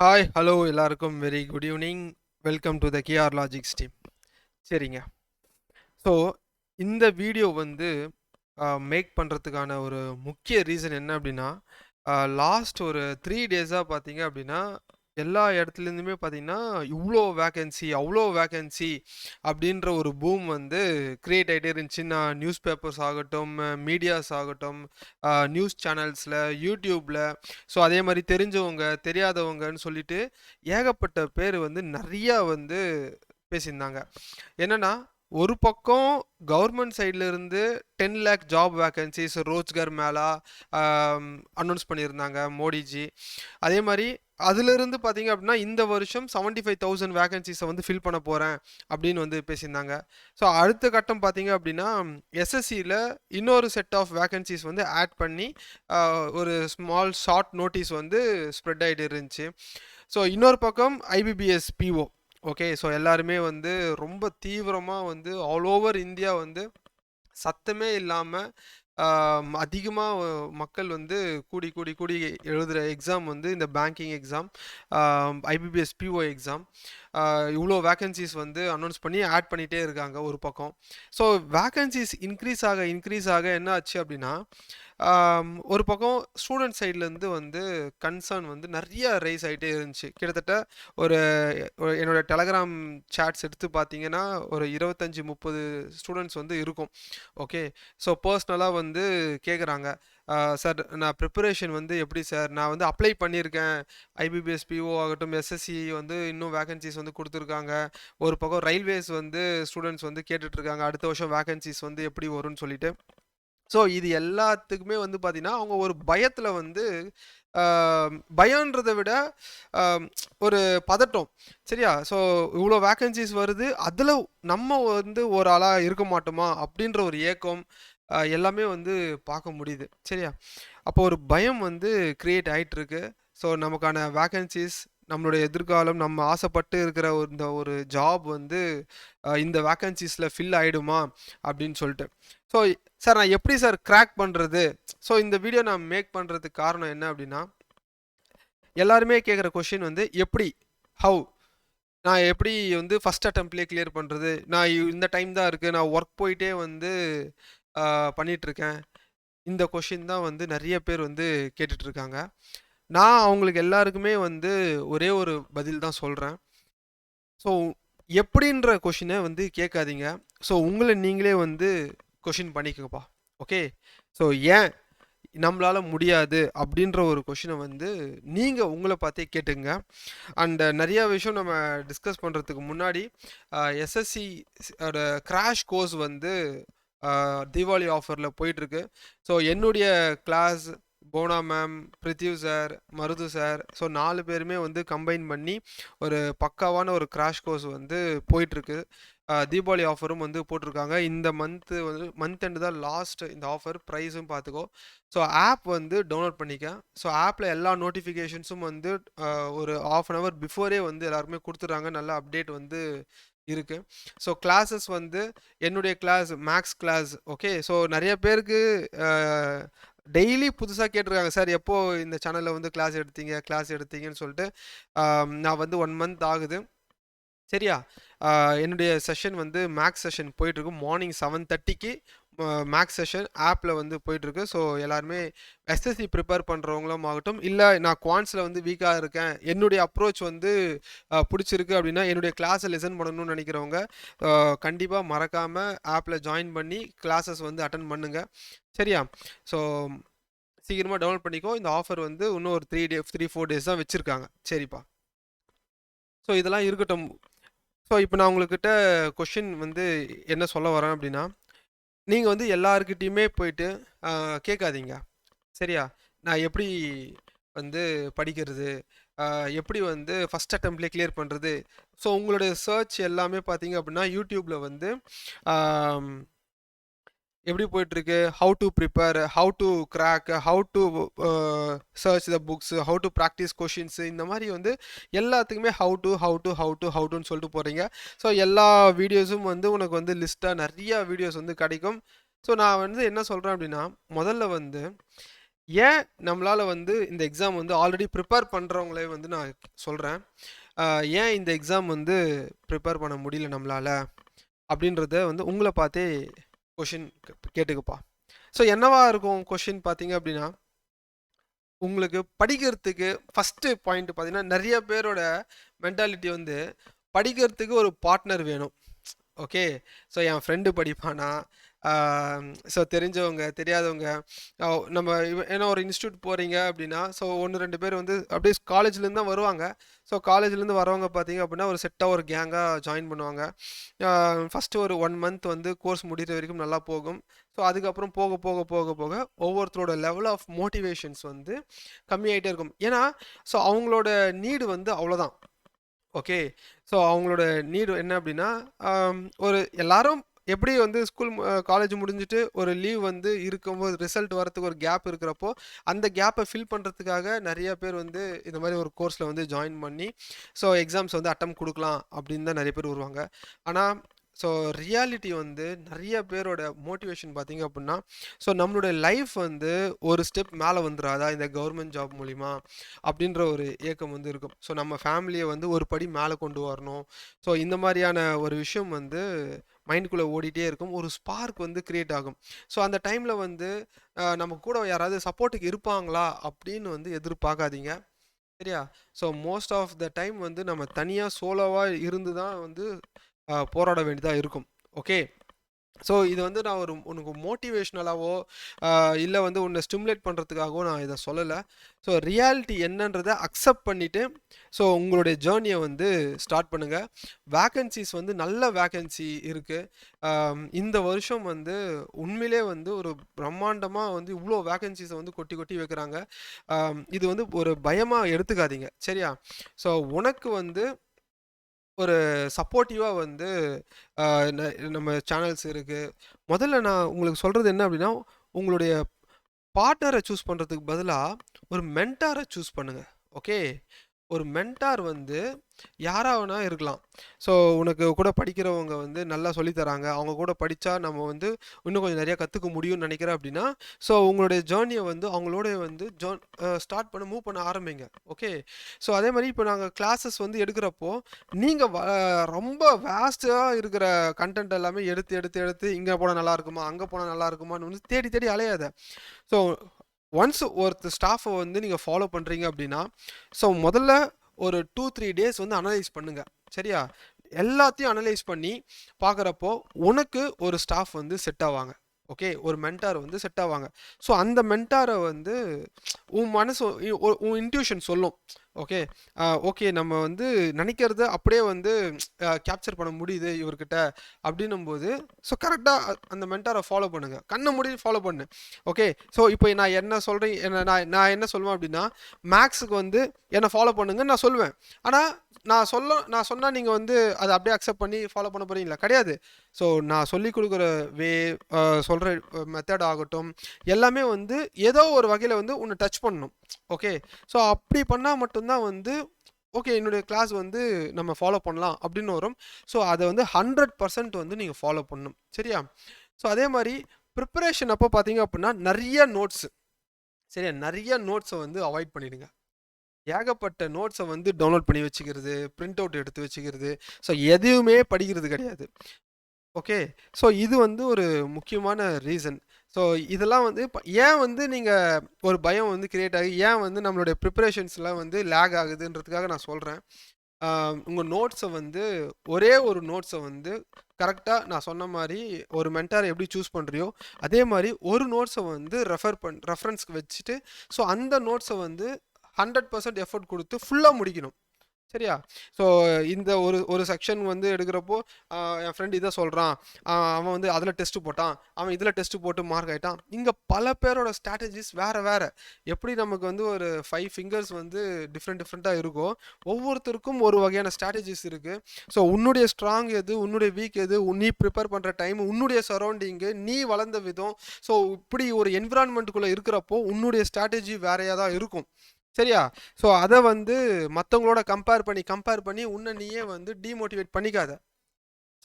Hi hello எல்லாருக்கும் very good evening. Welcome to the KR logics team. சரிங்க. So இந்த video வந்து make பண்ணுறதுக்கான ஒரு முக்கிய ரீசன் என்ன அப்படின்னா, லாஸ்ட் ஒரு 3 டேஸாக பார்த்தீங்க அப்படின்னா எல்லா இடத்துலேருந்துமே பார்த்தீங்கன்னா இவ்வளோ வேக்கன்சி அவ்வளோ வேக்கன்சி அப்படின்ற ஒரு பூம் வந்து க்ரியேட் ஆகிட்டே இருந்துச்சு. நான் நியூஸ் பேப்பர்ஸ் ஆகட்டும், மீடியாஸ் ஆகட்டும், நியூஸ் சேனல்ஸில், யூடியூப்பில், ஸோ அதே மாதிரி தெரிஞ்சவங்க தெரியாதவங்கன்னு சொல்லிட்டு ஏகப்பட்ட பேர் வந்து நிறையா வந்து பேசியிருந்தாங்க. என்னன்னா, ஒரு பக்கம் கவர்மெண்ட் சைடில் இருந்து 10 லேக் ஜாப் வேக்கன்சிஸ் ரோஜ்கர் மேலா அனௌன்ஸ் பண்ணியிருந்தாங்க மோடிஜி. அதே மாதிரி அதிலிருந்து பார்த்தீங்க அப்படின்னா இந்த வருஷம் 75,000 வேகன்சிஸை வந்து ஃபில் பண்ண போகிறேன் அப்படின்னு வந்து பேசியிருந்தாங்க. ஸோ அடுத்த கட்டம் பார்த்தீங்க அப்படின்னா எஸ்எஸ்சியில் இன்னொரு செட் ஆஃப் வேகன்சிஸ் வந்து ஆட் பண்ணி ஒரு ஸ்மால் ஷார்ட் நோட்டீஸ் வந்து ஸ்ப்ரெட் ஆகிட்டு இருந்துச்சு. ஸோ இன்னொரு பக்கம் ஐபிபிஎஸ் பிஓ. ஓகே, ஸோ எல்லாருமே வந்து ரொம்ப தீவிரமாக வந்து ஆல் ஓவர் இந்தியா வந்து சத்தமே இல்லாமல் அதிகமாக மக்கள் வந்து கூடி கூடி கூடி எழுதுகிற எக்ஸாம் வந்து இந்த banking exam, IBPS PO exam. இவ்வளோ வேக்கன்சிஸ் வந்து அனௌன்ஸ் பண்ணி ஆட் பண்ணிகிட்டே இருக்காங்க ஒரு பக்கம். ஸோ வேக்கன்சிஸ் இன்க்ரீஸ் ஆக என்ன ஆச்சு அப்படின்னா, ஒரு பக்கம் ஸ்டூடெண்ட் சைட்லேருந்து வந்து கன்சர்ன் வந்து நிறைய ரைஸ் ஆகிட்டே இருந்துச்சு. கிட்டத்தட்ட ஒரு என்னோடய டெலகிராம் சேட்ஸ் எடுத்து பார்த்தீங்கன்னா ஒரு 25-30 ஸ்டூடெண்ட்ஸ் வந்து இருக்கும். ஓகே, ஸோ பர்சனலாக வந்து கேட்குறாங்க, சார் நான் ப்ரிப்பரேஷன் வந்து எப்படி சார், நான் வந்து அப்ளை பண்ணியிருக்கேன் ஐபிபிஎஸ் பிஓ ஆகட்டும், எஸ்எஸ்சி வந்து இன்னும் வேகன்சிஸ் வந்து கொடுத்துருக்காங்க. ஒரு பக்கம் ரயில்வேஸ் வந்து ஸ்டூடெண்ட்ஸ் வந்து கேட்டுட்ருக்காங்க அடுத்த வருஷம் வேகன்சிஸ் வந்து எப்படி வரும்னு சொல்லிட்டு. ஸோ இது எல்லாத்துக்குமே வந்து பார்த்தீங்கன்னா அவங்க ஒரு பயத்தில் வந்து பயன்றதை விட ஒரு பதட்டம். சரியா? ஸோ இவ்வளோ வேக்கன்சிஸ் வருது, அதில் நம்ம வந்து ஒரு ஆளாக இருக்க மாட்டோமா அப்படின்ற ஒரு ஏக்கம் எல்லாமே வந்து பார்க்க முடியுது. சரியா? அப்போ ஒரு பயம் வந்து க்ரியேட் ஆகிட்டுருக்கு. ஸோ நமக்கான வேக்கன்சிஸ், நம்மளுடைய எதிர்காலம், நம்ம ஆசைப்பட்டு இருக்கிற இந்த ஒரு ஜாப் வந்து இந்த வேக்கன்சிஸில் ஃபில் ஆகிடுமா அப்படின்னு சொல்லிட்டு. ஸோ சார் நான் எப்படி சார் கிராக் பண்ணுறது? ஸோ இந்த வீடியோ நான் மேக் பண்ணுறதுக்கு காரணம் என்ன அப்படின்னா, எல்லாருமே கேட்குற கொஷின் வந்து எப்படி, ஹவு நான் எப்படி வந்து ஃபஸ்ட் அட்டம்ப்ட்லேயே கிளியர் பண்ணுறது? நான் இந்த டைம் தான் இருக்குது, நான் ஒர்க் போயிட்டே வந்து பண்ணிகிட்ருக்கேன். இந்த கொஷின் தான் வந்து நிறைய பேர் வந்து கேட்டுட்ருக்காங்க. நான் அவங்களுக்கு எல்லாருக்குமே வந்து ஒரே ஒரு பதில் தான் சொல்கிறேன். ஸோ எப்படின்ற கொஷினை வந்து கேட்காதீங்க. ஸோ உங்களை நீங்களே வந்து கொஷின் பண்ணிக்கோப்பா. ஓகே, ஸோ ஏன் நம்மளால் முடியாது அப்படின்ற ஒரு கொஷினை வந்து நீங்கள் உங்களை பார்த்தே கேட்டுங்க. அண்ட் நிறையா விஷயம் நம்ம டிஸ்கஸ் பண்ணுறதுக்கு முன்னாடி எஸ்எஸ்சி கிராஷ் கோர்ஸ் வந்து தீபாவளி ஆஃபரில் போயிட்டுருக்கு. ஸோ என்னுடைய கிளாஸ் போனா ma'am, பிரித்யூ sir, Marudhu sir, so 4 பேருமே வந்து கம்பைன் பண்ணி ஒரு பக்காவான ஒரு கிராஷ் கோர்ஸ் வந்து போயிட்டுருக்கு. தீபாவளி ஆஃபரும் வந்து போட்டிருக்காங்க. இந்த மந்த்து வந்து மந்த் எண்டு தான் லாஸ்ட் இந்த ஆஃபர். ப்ரைஸும் பார்த்துக்கோ. ஸோ ஆப் வந்து டவுன்லோட் பண்ணிக்க. ஸோ ஆப்பில் எல்லா நோட்டிஃபிகேஷன்ஸும் வந்து ஒரு ½ அன் ஹவர் பிஃபோரே வந்து எல்லாருமே கொடுத்துட்றாங்க. நல்ல அப்டேட் வந்து இருக்குது. ஸோ கிளாஸஸ் வந்து என்னுடைய class maths class. Okay, so நிறைய பேருக்கு டெய்லி புதுசாக கேட்டிருக்காங்க, சார் எப்போ இந்த சேனலில் வந்து கிளாஸ் எடுத்தீங்கன்னு சொல்லிட்டு. நான் வந்து 1 மந்த் ஆகுது. சரியா? என்னுடைய செஷன் வந்து மேக்ஸ் செஷன் போயிட்டுருக்கு. மார்னிங் 7:30க்கு மேக்ஸ் செஷன் ஆப்பில் வந்து போயிட்டுருக்கு. ஸோ எல்லாருமே எஸ்எஸ்சி ப்ரிப்பேர் பண்ணுறவங்களும் ஆகட்டும், இல்லை நான் குவான்ஸில் வந்து வீக்காக இருக்கேன், என்னுடைய அப்ரோச் வந்து பிடிச்சிருக்கு அப்படின்னா, என்னுடைய கிளாஸை லிசன் பண்ணணும்னு நினைக்கிறவங்க கண்டிப்பாக மறக்காமல் ஆப்பில் ஜாயின் பண்ணி கிளாஸஸ் வந்து அட்டன் பண்ணுங்கள். சரியா? ஸோ சீக்கிரமாக டவுன்லோட் பண்ணிக்கோ. இந்த ஆஃபர் வந்து இன்னும் ஒரு 3-4 டேஸ் தான் வச்சுருக்காங்க. சரிப்பா. ஸோ இதெல்லாம் இருக்கட்டும். ஸோ இப்போ நான் உங்கள்கிட்ட கொஷின் வந்து என்ன சொல்ல வரேன் அப்படின்னா, நீங்கள் வந்து எல்லாருக்கிட்டையுமே போயிட்டு கேட்காதீங்க. சரியா? நான் எப்படி வந்து படிக்கிறது, எப்படி வந்து ஃபஸ்ட் அட்டம்ப்ட்லேயே கிளியர் பண்ணுறது? ஸோ உங்களுடைய சர்ச் எல்லாமே பார்த்தீங்க அப்படின்னா யூடியூப்பில் வந்து எப்படி போயிட்டுருக்கு, how to prepare, how to crack, how to search the books, how to practise questions, இந்த மாதிரி வந்து எல்லாத்துக்குமே ஹவு டுன்னு சொல்லிட்டு போகிறீங்க. ஸோ எல்லா வீடியோஸும் வந்து உனக்கு வந்து லிஸ்ட்டாக நிறையா வீடியோஸ் வந்து கிடைக்கும். ஸோ நான் வந்து என்ன சொல்கிறேன் அப்படின்னா, முதல்ல வந்து ஏன் நம்மளால வந்து இந்த எக்ஸாம் வந்து ஆல்ரெடி ப்ரிப்பேர் பண்ணுறவங்களே வந்து நான் சொல்கிறேன். ஏன் இந்த எக்ஸாம் வந்து ப்ரிப்பேர் பண்ண முடியல நம்மளால அப்படின்றத வந்து உங்களை பார்த்தே கொஷின் கேட்டுக்கப்பா. ஸோ என்னவா இருக்கும் கொஷின் பார்த்தீங்க அப்படின்னா, உங்களுக்கு படிக்கிறதுக்கு ஃபஸ்ட்டு பாயிண்ட் பார்த்தீங்கன்னா, நிறைய பேரோட மென்டாலிட்டி வந்து படிக்கிறதுக்கு ஒரு பார்ட்னர் வேணும். ஓகே. ஸோ என் ஃப்ரெண்டு படிப்பானா, ஸோ தெரிஞ்சவங்க தெரியாதவங்க, நம்ம ஏன்னா ஒரு இன்ஸ்டியூட் போகிறீங்க அப்படின்னா, ஸோ 1 2 பேர் வந்து அப்படியே காலேஜ்லேருந்து தான் வருவாங்க. ஸோ காலேஜ்லேருந்து வரவங்க பார்த்தீங்க அப்படின்னா ஒரு செட்டாக ஒரு கேங்காக ஜாயின் பண்ணுவாங்க. ஃபஸ்ட்டு ஒரு 1 மந்த் வந்து கோர்ஸ் முடிகிற வரைக்கும் நல்லா போகும். ஸோ அதுக்கப்புறம் போக போக போக போக ஒவ்வொருத்தரோட லெவல் ஆஃப் மோட்டிவேஷன்ஸ் வந்து கம்மியாயிட்டே இருக்கும். ஏன்னா ஸோ அவங்களோட நீடு வந்து அவ்வளோதான். ஓகே. ஸோ அவங்களோட நீடு என்ன அப்படின்னா, ஒரு எல்லாரும் எப்படி வந்து ஸ்கூல் காலேஜ் முடிஞ்சுட்டு ஒரு லீவ் வந்து இருக்கும்போது ரிசல்ட் வரத்துக்கு ஒரு கேப் இருக்கிறப்போ, அந்த கேப்பை ஃபில் பண்ணுறதுக்காக நிறைய பேர் வந்து இந்த மாதிரி ஒரு கோர்ஸில் வந்து ஜாயின் பண்ணி, ஸோ எக்ஸாம்ஸ் வந்து அட்டெம்ப்ட் கொடுக்கலாம் அப்படின்னு தான் நிறைய பேர் வருவாங்க. ஆனால் ஸோ ரியாலிட்டி வந்து நிறைய பேரோட மோட்டிவேஷன் பார்த்தீங்க அப்படின்னா, ஸோ நம்மளுடைய லைஃப் வந்து ஒரு ஸ்டெப் மேலே வந்துடாதா இந்த கவர்மெண்ட் ஜாப் மூலிமா அப்படின்ற ஒரு ஏக்கம் வந்து இருக்கும். ஸோ நம்ம ஃபேமிலியை வந்து ஒரு படி மேலே கொண்டு வரணும். ஸோ இந்த மாதிரியான ஒரு விஷயம் வந்து மைண்டுக்குள்ளே ஓடிட்டே இருக்கும். ஒரு ஸ்பார்க் வந்து கிரியேட் ஆகும். ஸோ அந்த டைமில் வந்து நம்ம கூட யாராவது சப்போர்ட்டுக்கு இருப்பாங்களா அப்படின்னு வந்து எதிர்பார்க்காதீங்க. சரியா? So most of the time வந்து நம்ம தனியாக சோலோவாக இருந்து தான் வந்து போராட வேண்டியதாக இருக்கும். ஓகே. ஸோ இது வந்து நான் ஒரு உனக்கு மோட்டிவேஷ்னலாவோ இல்லை வந்து உன்னை ஸ்டிமுலேட் பண்ணுறதுக்காகவோ நான் இதை சொல்லலை. ஸோ ரியாலிட்டி என்னன்றதை அக்செப்ட் பண்ணிவிட்டு ஸோ உங்களுடைய ஜேர்னியை வந்து ஸ்டார்ட் பண்ணுங்கள். வேக்கன்சிஸ் வந்து நல்ல வேக்கன்சி இருக்குது. இந்த வருஷம் வந்து உண்மையிலே வந்து ஒரு பிரம்மாண்டமாக வந்து இவ்வளோ வேக்கன்சிஸை வந்து கொட்டி கொட்டி வைக்கிறாங்க. இது வந்து ஒரு பயமாக எடுத்துக்காதீங்க. சரியா? ஸோ உனக்கு வந்து ஒரு சப்போர்ட்டிவாக வந்து நம்ம சேனல்ஸ் இருக்குது. முதல்ல நான் உங்களுக்கு சொல்கிறது என்ன அப்படின்னா, உங்களுடைய பார்ட்னரை சூஸ் பண்ணுறதுக்கு பதிலாக ஒரு மென்டாரை சூஸ் பண்ணுங்கள். ஓகே. ஒரு மென்டார் வந்து யாராக வேணா இருக்கலாம். ஸோ உனக்கு கூட படிக்கிறவங்க வந்து நல்லா சொல்லித்தராங்க, அவங்க கூட படித்தா நம்ம வந்து இன்னும் கொஞ்சம் நிறையா கற்றுக்க முடியும்னு நினைக்கிறேன் அப்படின்னா, ஸோ உங்களுடைய ஜேர்னியை வந்து அவங்களோட வந்து ஸ்டார்ட் பண்ண மூவ் பண்ண ஆரம்பிங்க. ஓகே. ஸோ அதே மாதிரி இப்போ நாங்கள் கிளாஸஸ் வந்து எடுக்கிறப்போ நீங்கள் ரொம்ப வேஸ்ட்டாக இருக்கிற கண்டென்ட் எல்லாமே எடுத்து எடுத்து எடுத்து இங்கே போனால் நல்லா இருக்குமா, அங்கே போனால் நல்லா இருக்குமான்னு வந்து தேடி தேடி அலையாத. ஸோ ஒன்ஸ் ஒருத்தர் ஸ்டாஃபை வந்து நீங்கள் ஃபாலோ பண்ணுறீங்க அப்படின்னா, ஸோ முதல்ல ஒரு 2 3 டேஸ் வந்து அனலைஸ் பண்ணுங்கள். சரியா? எல்லாத்தையும் அனலைஸ் பண்ணி பார்க்குறப்போ உனக்கு ஒரு ஸ்டாஃப் வந்து செட் ஆவாங்க. ஓகே. ஒரு மென்டார் வந்து செட் ஆவாங்க. ஸோ அந்த மென்டாரை வந்து உன் மனசு உன் இன்ட்யூஷன் சொல்லும். ஓகே. ஓகே நம்ம வந்து நினைக்கிறத அப்படியே வந்து கேப்சர் பண்ண முடியுது இவர்கிட்ட அப்படின்னும்போது, ஸோ கரெக்டாக அந்த மென்டாரை ஃபாலோ பண்ணுங்கள். கண்ணை மூடி ஃபாலோ பண்ணு. ஓகே. ஸோ இப்போ நான் என்ன சொல்கிறேன், நான் என்ன சொல்லுவேன் அப்படின்னா, மேக்ஸுக்கு வந்து என்னை ஃபாலோ பண்ணுங்கன்னு நான் சொல்லுவேன். ஆனால் நான் சொன்னால் நீங்கள் வந்து அதை அப்படியே அக்செப்ட் பண்ணி ஃபாலோ பண்ண போகிறீங்களா? கிடையாது. ஸோ நான் சொல்லிக் கொடுக்குற சொல்கிற மெத்தட் ஆகட்டும், எல்லாமே வந்து ஏதோ ஒரு வகையில் வந்து உன்னை டச் பண்ணணும். ஓகே. ஸோ அப்படி பண்ணால் மட்டும்தான் வந்து ஓகே என்னுடைய கிளாஸ் வந்து நம்ம ஃபாலோ பண்ணலாம் அப்படின்னு வரும். ஸோ அதை வந்து 100% வந்து நீங்கள் ஃபாலோ பண்ணணும். சரியா? ஸோ அதே மாதிரி ப்ரிப்பரேஷன் அப்போ பார்த்தீங்க அப்படின்னா நிறைய நோட்ஸு, சரியா, நிறைய நோட்ஸை வந்து அவாய்ட் பண்ணிடுங்க. ஏகப்பட்ட நோட்ஸை வந்து டவுன்லோட் பண்ணி வச்சுக்கிறது, பிரிண்ட் அவுட் எடுத்து வச்சுக்கிறது, ஸோ எதுவுமே படிக்கிறது கிடையாது. ஓகே. ஸோ இது வந்து ஒரு முக்கியமான ரீசன். ஸோ இதெல்லாம் வந்து ஏன் வந்து நீங்கள் ஒரு பயம் வந்து கிரியேட் ஆகி ஏன் வந்து நம்மளுடைய ப்ரிப்பரேஷன்ஸ்லாம் வந்து லேக் ஆகுதுன்றதுக்காக நான் சொல்கிறேன். உங்கள் நோட்ஸை வந்து ஒரே ஒரு நோட்ஸை வந்து கரெக்டாக நான் சொன்ன மாதிரி ஒரு மென்டாரை எப்படி சூஸ் பண்ணுறியோ அதே மாதிரி ஒரு நோட்ஸை வந்து ரெஃபரன்ஸ்க்கு வச்சுட்டு ஸோ அந்த நோட்ஸை வந்து 100% எஃபர்ட் கொடுத்து ஃபுல்லாக முடிக்கணும். சரியா? ஸோ இந்த ஒரு ஒரு செக்ஷன் வந்து எடுக்கிறப்போ என் ஃப்ரெண்ட் இதை சொல்கிறான், அவன் வந்து அதில் டெஸ்ட்டு போட்டான், அவன் இதில் டெஸ்ட்டு போட்டு மார்க் ஆகிட்டான். இங்கே பல பேரோட ஸ்ட்ராட்டஜிஸ் வேறு வேறு. எப்படி நமக்கு வந்து ஒரு 5 ஃபிங்கர்ஸ் வந்து டிஃப்ரெண்ட்டாக இருக்கோ, ஒவ்வொருத்தருக்கும் ஒரு வகையான ஸ்ட்ராட்டஜிஸ் இருக்குது. ஸோ உன்னுடைய ஸ்ட்ராங் எது, உன்னுடைய வீக் எது, நீ ப்ரிப்பேர் பண்ணுற டைம், உன்னுடைய சரௌண்டிங்கு, நீ வளர்ந்த விதம், ஸோ இப்படி ஒரு என்விரான்மெண்ட்டுக்குள்ளே இருக்கிறப்போ உன்னுடைய ஸ்ட்ராட்டஜி வேறையாக தான் இருக்கும். சரியா? ஸோ அதை வந்து மற்றவங்களோட கம்பேர் பண்ணி உன்னை நீயே வந்து டீமோட்டிவேட் பண்ணிக்காத.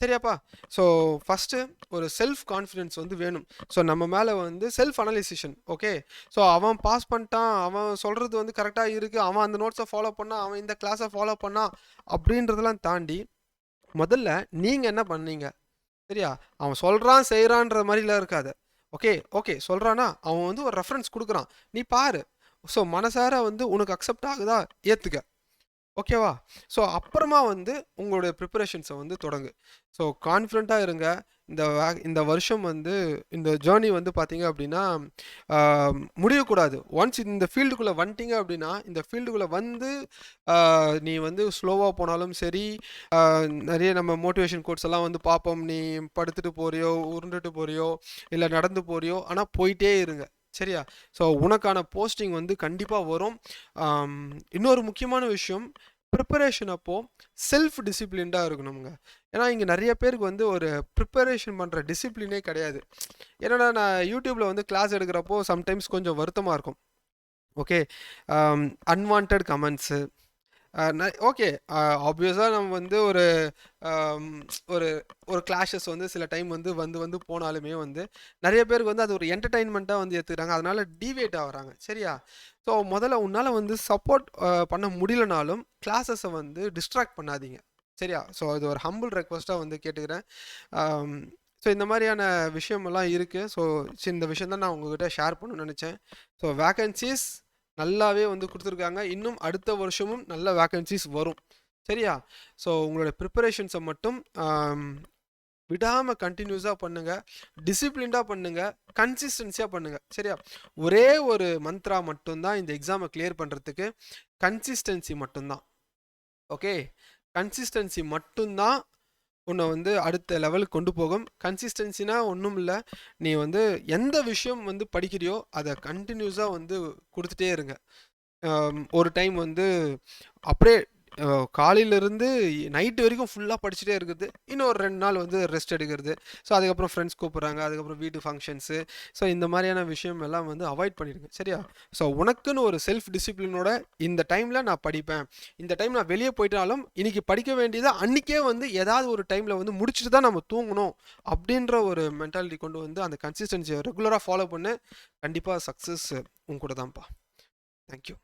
சரியாப்பா? ஸோ ஃபர்ஸ்ட்டு ஒரு செல்ஃப் கான்ஃபிடன்ஸ் வந்து வேணும். ஸோ நம்ம மேல வந்து செல்ஃப் அனலைசேஷன். ஓகே. ஸோ அவன் பாஸ் பண்ணிட்டான், அவன் சொல்றது வந்து கரெக்ட்டா இருக்கு, அவன் அந்த நோட்ஸ ஃபாலோ பண்ணான், அவன் இந்த கிளாஸ ஃபாலோ பண்ணான் அப்படின்றதெல்லாம் தாண்டி, முதல்ல நீங்க என்ன பண்ணீங்க? சரியா? அவன் சொல்றான், செய்றான்ற மாரிலாம் இருக்காத. ஓகே, ஓகே சொல்றானா, அவன் வந்து ஒரு ரெஃபரன்ஸ் குடுக்குறான். நீ பாரு. ஸோ மனசார வந்து உனக்கு அக்செப்ட் ஆகுதா? ஏத்துக்க. ஓகேவா? ஸோ அப்புறமா வந்து உங்களுடைய ப்ரிப்பரேஷன்ஸ வந்து தொடங்கு. ஸோ கான்ஃபிடென்ட்டா இருங்க. இந்த வருஷம் வந்து இந்த ஜர்னி வந்து பார்த்தீங்க அப்டின்னா, ஆ முடியக்கூடாது. ஒன்ஸ் இந்த ஃபீல்டுக்குள்ள வந்துட்டீங்க அப்டின்னா, இந்த ஃபீல்டுக்குள்ள வந்து ஆ நீ வந்து ஸ்லோவா போனாலும் சரி, ஆ நெறைய நம்ம மோட்டிவேஷன் கோட்ஸ் எல்லாம் வந்து பார்ப்போம். நீ படுத்துட்டு போறியோ, உருண்டுட்டு போறியோ, இல்ல நடந்து போறியோ, ஆனா போயிட்டே இருங்க. சரியா? ஸோ உனக்கான போஸ்டிங் வந்து கண்டிப்பா வரும். ஆம், இன்னொரு முக்கியமான விஷயம், ப்ரிப்பரேஷன் அப்போ செல்ஃப் டிசிப்ளின்டா இருக்கணும்ங்க. ஏன்னா இங்க நெறைய பேருக்கு வந்து ஒரு ப்ரிப்பரேஷன் பண்ற டிசிப்ளினே கிடையாது. என்னடா நான் யூடியூப்ல வந்து கிளாஸ் எடுக்கிறப்போ சம்டைம்ஸ் கொஞ்சம் வருத்தமா இருக்கும். ஓகே. Unwanted comments, okay. ஆப்வியஸா நம்ம வந்து அம், ஒரு ஒரு கிளாஷஸ் வந்து சில டைம் வந்து வந்து வந்து போனாலுமே வந்து நிறைய பேருக்கு வந்து அது ஒரு என்டர்டைன்மெண்ட்டாக வந்து எடுத்துக்கிறாங்க. அதனால டீவியேட் ஆகுறாங்க. சரியா? ஸோ முதல்ல உன்னால் வந்து சப்போர்ட் பண்ண முடியலனாலும் கிளாஸஸை வந்து டிஸ்ட்ராக்ட் பண்ணாதீங்க. சரியா? ஸோ இது ஒரு ஹம்பிள் ரெக்வஸ்ட்டாக வந்து கேட்டுக்கிறேன். ஸோ இந்த மாதிரியான விஷயமெல்லாம் இருக்குது. ஸோ இந்த விஷயம் தான் நான் உங்ககிட்ட ஷேர் பண்ணணும்னு நினச்சேன். ஸோ வேக்கன்சிஸ் நல்லாவே வந்து கொடுத்துருக்காங்க. இன்னும் அடுத்த வருஷமும் நல்ல வேக்கன்சிஸ் வரும். சரியா? ஸோ உங்களோட ப்ரிப்பரேஷன்ஸை மட்டும் விடாமல் கண்டினியூஸாக பண்ணுங்க. டிசிப்ளின்டாக பண்ணுங்க. கன்சிஸ்டன்சியாக பண்ணுங்க. சரியா? ஒரே ஒரு மந்த்ரா மட்டும்தான் இந்த எக்ஸாமை கிளியர் பண்ணுறதுக்கு, கன்சிஸ்டன்சி மட்டும்தான். ஓகே. கன்சிஸ்டன்சி மட்டும்தான் உன்னை வந்து அடுத்த லெவலுக்கு கொண்டு போகும். கன்சிஸ்டன்சினா ஒன்றும் இல்லை. நீ வந்து எந்த விஷயம் வந்து படிக்கிறியோ அதை கண்டினியூஸாக வந்து கொடுத்துட்டே இருங்க. ஒரு டைம் வந்து அப்படியே காலையிலேருந்து நைட்டு வரைக்கும் ஃபுல்லாக படிச்சுட்டே இருக்குது. இன்னும் ஒரு 2 நாள் வந்து ரெஸ்ட் எடுக்கிறது. ஸோ அதுக்கப்புறம் ஃப்ரெண்ட்ஸ் கூப்பிட்றாங்க, அதுக்கப்புறம் வீட்டு ஃபங்க்ஷன்ஸு. ஸோ இந்த மாதிரியான விஷயம் எல்லாம் வந்து அவாய்ட் பண்ணிடுங்க. சரியா? ஸோ உனக்குன்னு ஒரு செல்ஃப் டிசிப்ளினோட இந்த டைமில் நான் படிப்பேன், இந்த டைம் நான் வெளியே போயிட்டாலும் இன்னைக்கு படிக்க வேண்டியதை அன்றைக்கே வந்து ஏதாவது ஒரு டைமில் வந்து முடிச்சுட்டு தான் நம்ம தூங்கணும் அப்படின்ற ஒரு மென்டாலிட்டி கொண்டு வந்து அந்த கன்சிஸ்டன்சியை ரெகுலராக ஃபாலோ பண்ணு. கண்டிப்பாக சக்ஸஸ் உன் கூட தான்ப்பா. தேங்க்யூ.